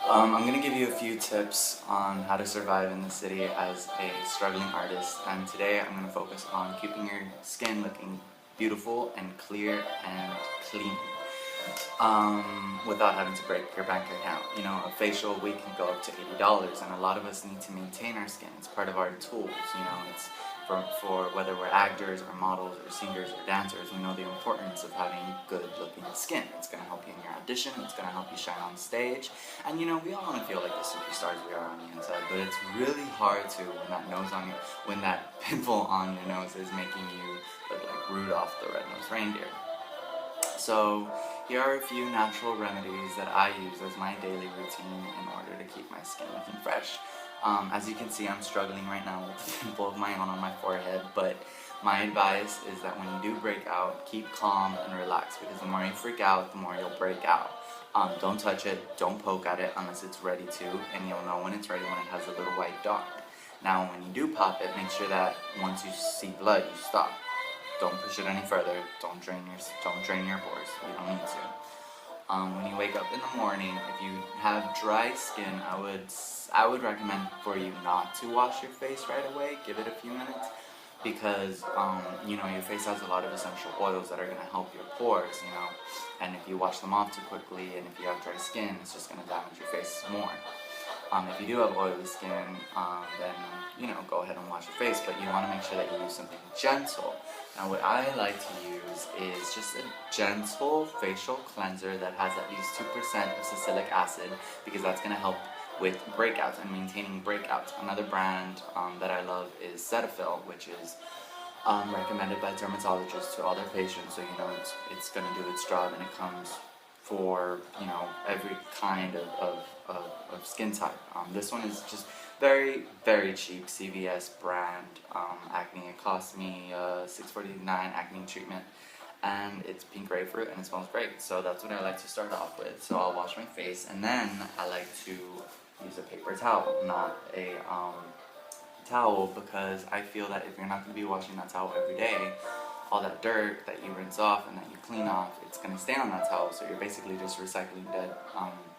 I'm going to give you a few tips on how to survive in the city as a struggling artist, and today I'm going to focus on keeping your skin looking beautiful and clear and clean without having to break your bank account. You know, a facial wig can go up to $80, and a lot of us need to maintain our skin. It's part of our tools, you know, it's for whether we're actors or models or singers or dancers. We know the importance of having good looking skin. It's going to help you in your audition, it's going to help you shine on stage, and you know, we all want to feel like the superstars we are on the inside, but it's really hard to when that pimple on your nose is making you look like Rudolph the Red-Nosed Reindeer. So here are a few natural remedies that I use as my daily routine in order to keep my skin looking fresh. As you can see, I'm struggling right now with a pimple of my own on my forehead, but my advice is that when you do break out, keep calm and relax, because the more you freak out, the more you'll break out. Don't touch it, don't poke at it unless it's ready to, and you'll know when it's ready when it has a little white dot. Now when you do pop it, make sure that once you see blood, you stop. Don't push it any further. Don't drain your pores. You don't need to. When you wake up in the morning, if you have dry skin, I would recommend for you not to wash your face right away. Give it a few minutes, because you know, your face has a lot of essential oils that are going to help your pores. You know, and if you wash them off too quickly, and if you have dry skin, it's just going to damage your face more. If you do have oily skin, then you know, go ahead and wash your face, but you want to make sure that you use something gentle. Now what I like to use is just a gentle facial cleanser that has at least 2% of salicylic acid, because that's going to help with breakouts and maintaining breakouts. Another brand that I love is Cetaphil, which is recommended by dermatologists to all their patients, so you know it's going to do its job, and it comes for, you know, every kind of skin type. This one is just very, very cheap, CVS brand acne. It cost me $6.49 acne treatment, and it's pink grapefruit and it smells great. So that's what I like to start off with. So I'll wash my face, and then I like to use a paper towel, not a towel, because I feel that if you're not going to be washing that towel every day, all that dirt that you rinse off and that you clean off, it's going to stay on that towel, so you're basically just recycling dead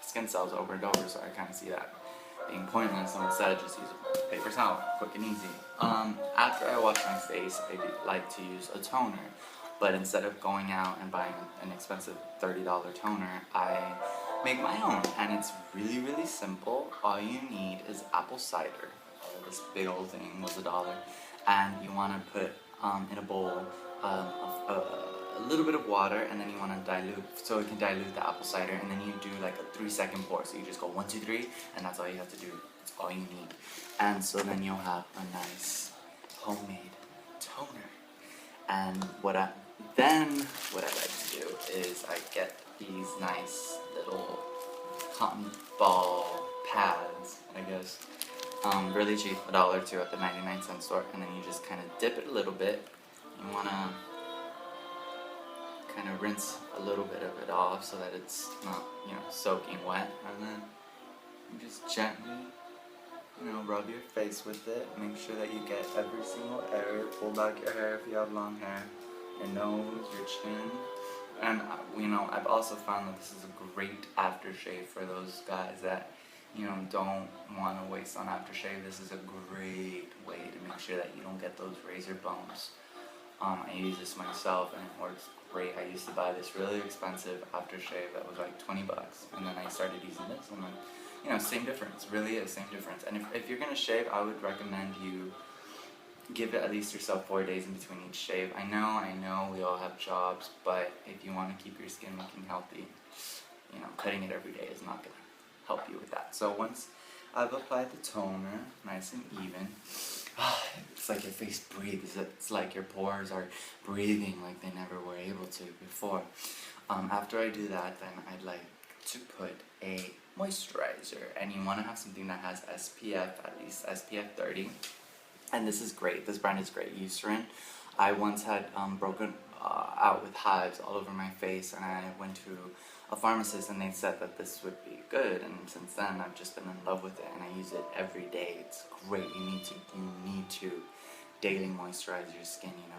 skin cells over and over. So I kind of see that being pointless, so instead just use a paper towel, quick and easy. After I wash my face, I like to use a toner, but instead of going out and buying an expensive $30 toner, I make my own, and it's really, really simple. All you need is apple cider. This big old thing was $1, and you want to put in a bowl a little bit of water, and then you want to dilute, so it can dilute the apple cider, and then you do like a 3-second pour. So you just go 1, 2, 3, and that's all you have to do. It's all you need, and so then you'll have a nice homemade toner. And what I like to do is I get these nice little cotton ball pads, I guess. Really cheap, $1 or $2 at the 99-cent store, and then you just kind of dip it a little bit. You want to kind of rinse a little bit of it off so that it's not, you know, soaking wet, and then you just gently, you know, rub your face with it. Make sure that you get every single area. Pull back your hair if you have long hair, your nose, your chin. And you know, I've also found that this is a great aftershave for those guys that, you know, don't want to waste on aftershave. This is a great way to make sure that you don't get those razor bumps. I use this myself, and it works great. I used to buy this really expensive aftershave that was like $20, and then I started using this, and then, you know, same difference. Really is same difference. And if you're gonna shave, I would recommend you give it at least yourself 4 days in between each shave. I know we all have jobs, but if you want to keep your skin looking healthy, you know, cutting it every day is not gonna help you with that. So once I've applied the toner nice and even, it's like your face breathes. It's like your pores are breathing like they never were able to before. After I do that, then I'd like to put a moisturizer, and you want to have something that has SPF, at least SPF 30. And this is great. This brand is great, Eucerin. I once had broken out with hives all over my face, and I went to a pharmacist, and they said that this would be good, and since then I've just been in love with it, and I use it every day. It's great. You need to daily moisturize your skin. You know,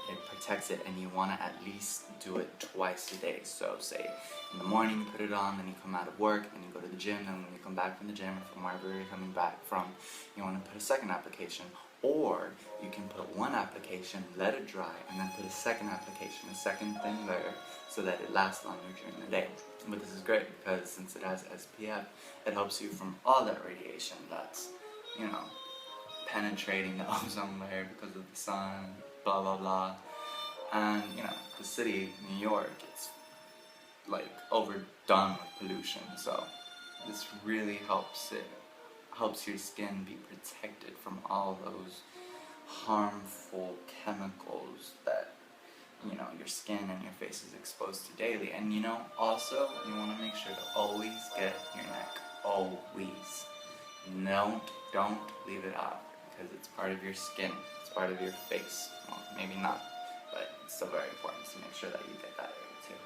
it protects it, and you want to at least do it twice a day. So say in the morning you put it on, then you come out of work, then you go to the gym, and when you come back from the gym or from wherever you're coming back from, you want to put a second application. Or you can put one application, let it dry, and then put a second application, a second thin layer, so that it lasts longer during the day. But this is great because since it has SPF, it helps you from all that radiation that's, you know, penetrating the ozone layer because of the sun, blah blah blah. And you know, the city, New York, it's like overdone with pollution, so this really helps your skin be protected from all those harmful chemicals that, you know, your skin and your face is exposed to daily. And you know, also you want to make sure to always get your neck, always. Don't leave it out, because it's part of your skin, it's part of your face. Well, maybe not, but it's still very important to make sure that you get that area too.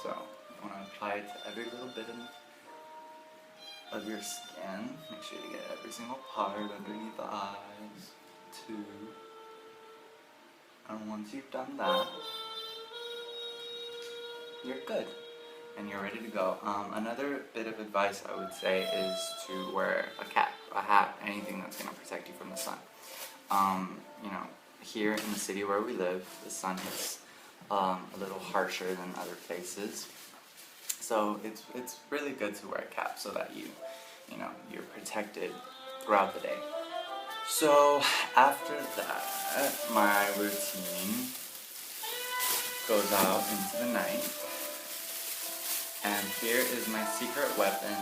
So you want to apply it to every little bit of your skin. Make sure you get every single part underneath the eyes too. And once you've done that, you're good and you're ready to go. Another bit of advice I would say is to wear a cap, a hat, anything that's going to protect you from the sun. You know, here in the city where we live, the sun hits a little harsher than other places. So it's really good to wear a cap so that you know, you're protected throughout the day. So after that, my routine goes out into the night. And here is my secret weapon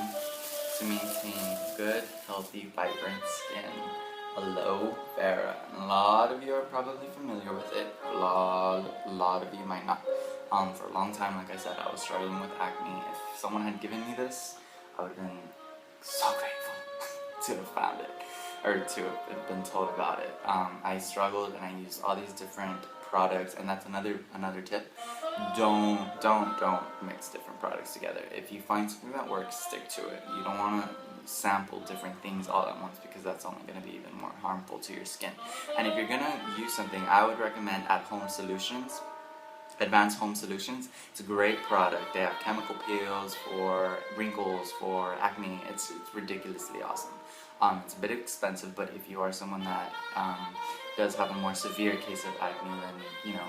to maintain good, healthy, vibrant skin. Aloe vera. And a lot of you are probably familiar with it. A lot of you might not. For a long time, like I said, I was struggling with acne. If someone had given me this, I would have been so grateful to have found it, or to have been told about it. I struggled and I used all these different products, and that's another tip. Don't mix different products together. If you find something that works, stick to it. You don't want to sample different things all at once, because that's only going to be even more harmful to your skin. And if you're going to use something, I would recommend At-Home Solutions. Advanced Home Solutions. It's a great product. They have chemical peels for wrinkles, for acne. It's ridiculously awesome. It's a bit expensive, but if you are someone that does have a more severe case of acne, then you know,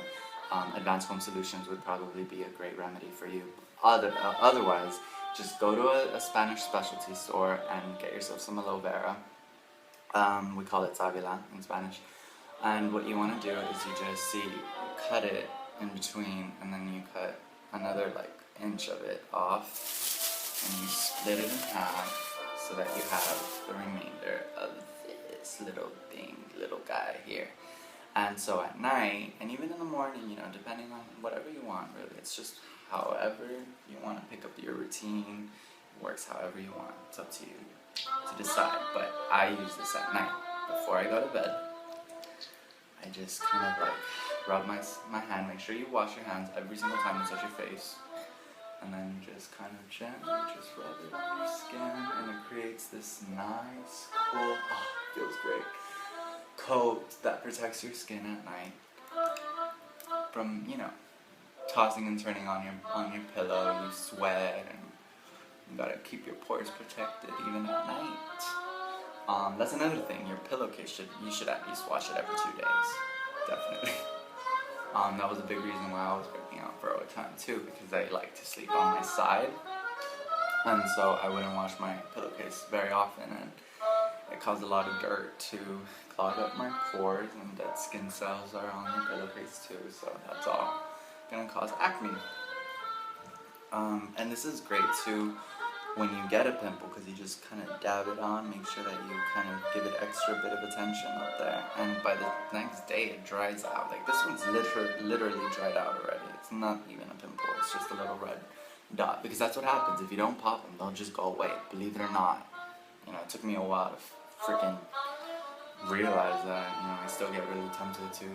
Advanced Home Solutions would probably be a great remedy for you. Otherwise, just go to a Spanish specialty store and get yourself some aloe vera. We call it savila in Spanish. And what you want to do is you just cut it in between, and then you cut another like inch of it off, and you split it in half so that you have the remainder of this little guy here. And so at night, and even in the morning, you know, depending on whatever you want, really, it's just however you want to pick up your routine. It works however you want. It's up to you to decide. But I use this at night before I go to bed. I just kind of like rub my hand. Make sure you wash your hands every single time you touch your face, and then just kind of gently just rub it on your skin, and it creates this nice, cool, feels great, coat that protects your skin at night from, you know, tossing and turning on your pillow. You sweat, and you gotta keep your pores protected even at night. That's another thing. Your pillowcase you should at least wash it every 2 days, definitely. That was a big reason why I was working out for a time too, because I like to sleep on my side, and so I wouldn't wash my pillowcase very often, and it caused a lot of dirt to clog up my pores, and dead skin cells are on your pillowcase too, so that's all gonna cause acne. And this is great too when you get a pimple, because you just kind of dab it on, make sure that you kind of give it extra bit of attention up there, and by the next day it dries out. Like this one's literally dried out already. It's not even a pimple, it's just a little red dot, because that's what happens. If you don't pop them, they'll just go away, believe it or not. You know, it took me a while to freaking realize that. You know, I still get really tempted to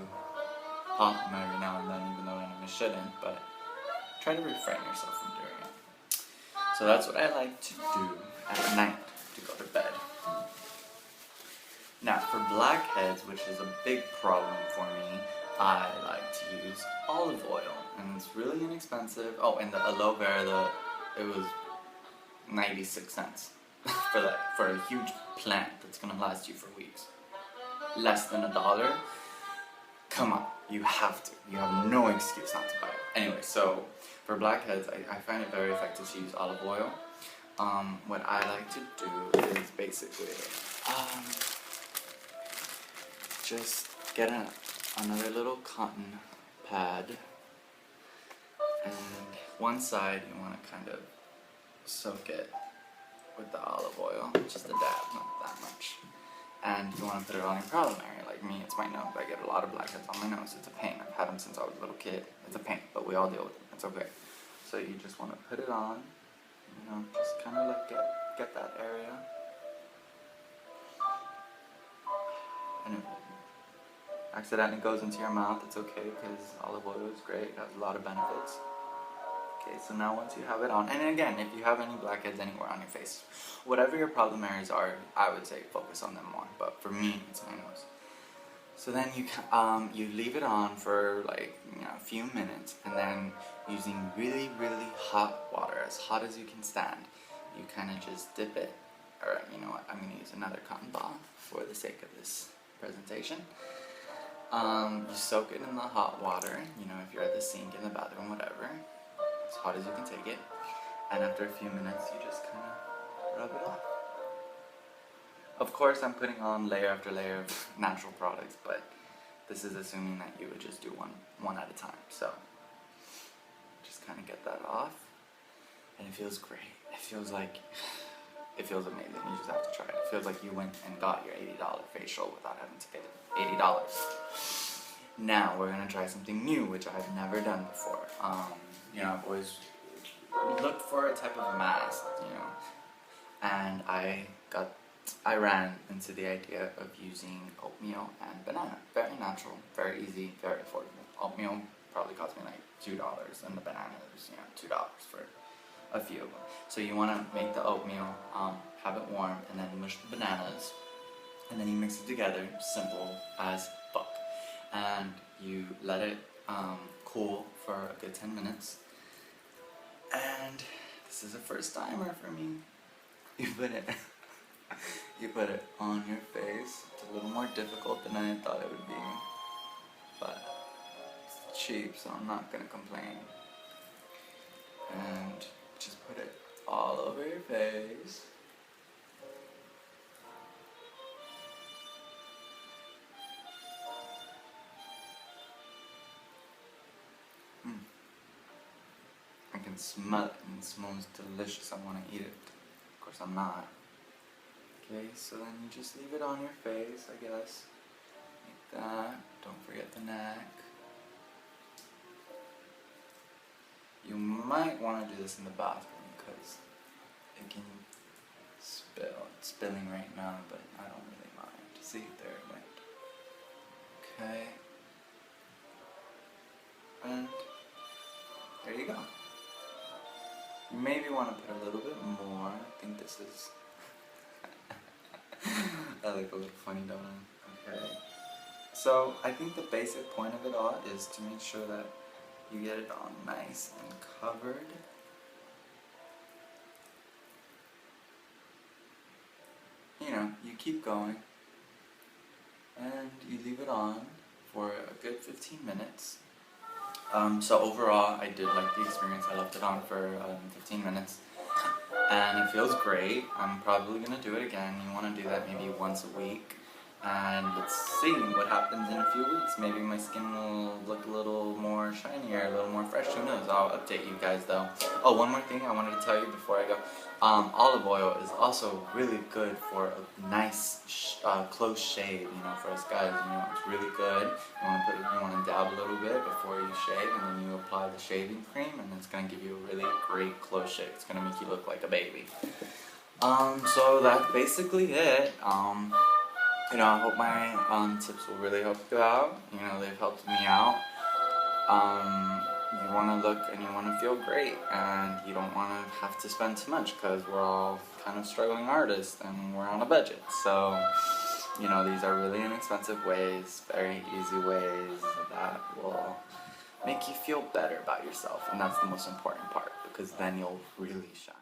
pop them every now and then, even though I shouldn't, but try to refrain yourself from doing it. So that's what I like to do at night to go to bed. Now, for blackheads, which is a big problem for me, I like to use olive oil, and it's really inexpensive. Oh, and the aloe vera, it was 96 cents for a huge plant that's gonna last you for weeks. Less than $1. Come on, you have to. You have no excuse not to buy it. Anyway, so for blackheads, I find it very effective to use olive oil. What I like to do is basically just get another little cotton pad, and one side you want to kind of soak it with the olive oil, just a dab, not that much. And you want to put it on your problem area. Like me, it's my nose. I get a lot of blackheads on my nose. It's a pain. I've had them since I was a little kid. It's a pain, but we all deal with it. It's okay. So you just want to put it on, you know, just kind of like get that area. And if it accidentally goes into your mouth, it's okay, because olive oil is great. It has a lot of benefits. Okay, so now once you have it on, and again, if you have any blackheads anywhere on your face, whatever your problem areas are, I would say focus on them more, but for me, it's my nose. So then you leave it on for like, you know, a few minutes, and then using really, really hot water, as hot as you can stand, you kind of just dip it. Alright, you know what, I'm going to use another cotton ball for the sake of this presentation. You soak it in the hot water, you know, if you're at the sink, in the bathroom, whatever, as hot as you can take it, and after a few minutes you just kind of rub it off. Of course, I'm putting on layer after layer of natural products, but this is assuming that you would just do one at a time. So just kind of get that off, and it feels great. It feels amazing. You just have to try it. It feels like you went and got your $80 facial without having to pay $80. Now we're gonna try something new, which I've never done before. You know, I've always looked for a type of mask, you know, and I ran into the idea of using oatmeal and banana. Very natural, very easy, very affordable. Oatmeal probably cost me like $2, and the bananas, you know, $2 for a few of them. So you want to make the oatmeal, have it warm, and then mush the bananas, and then you mix it together, simple as fuck. And you let it cool for a good 10 minutes. And this is a first timer for me. You put it on your face. It's a little more difficult than I thought it would be, but it's cheap, so I'm not gonna complain. And just put it all over your face. I can smell it, and it smells delicious. I want to eat it. Of course, I'm not. Okay, so then you just leave it on your face, I guess. Like that. Don't forget the neck. You might want to do this in the bathroom, because it can spill. It's spilling right now, but I don't really mind. See, there it went. Okay. And there you go. You maybe want to put a little bit more. I think this is... I look a little funny, don't I? Okay. So, I think the basic point of it all is to make sure that you get it all nice and covered. You know, you keep going, and you leave it on for a good 15 minutes. So overall, I did like the experience. I left it on for 15 minutes, and it feels great. I'm probably gonna do it again. You want to do that maybe once a week, and let's see what happens in a few weeks. Maybe my skin will look a little more shinier, a little more fresh. Who knows? I'll update you guys though. Oh, one more thing I wanted to tell you before I go. Olive oil is also really good for a nice close shave. You know, for us guys, you know, it's really good. You want to dab a little bit before you shave, and then you apply the shaving cream, and it's gonna give you a really great close shave. It's gonna make you look like a baby. So that's basically it. You know, I hope my tips will really help you out. You know, they've helped me out. You want to look and you want to feel great, and you don't want to have to spend too much, because we're all kind of struggling artists and we're on a budget. So You know, these are really inexpensive ways, very easy ways that will make you feel better about yourself, and that's the most important part because then you'll really shine.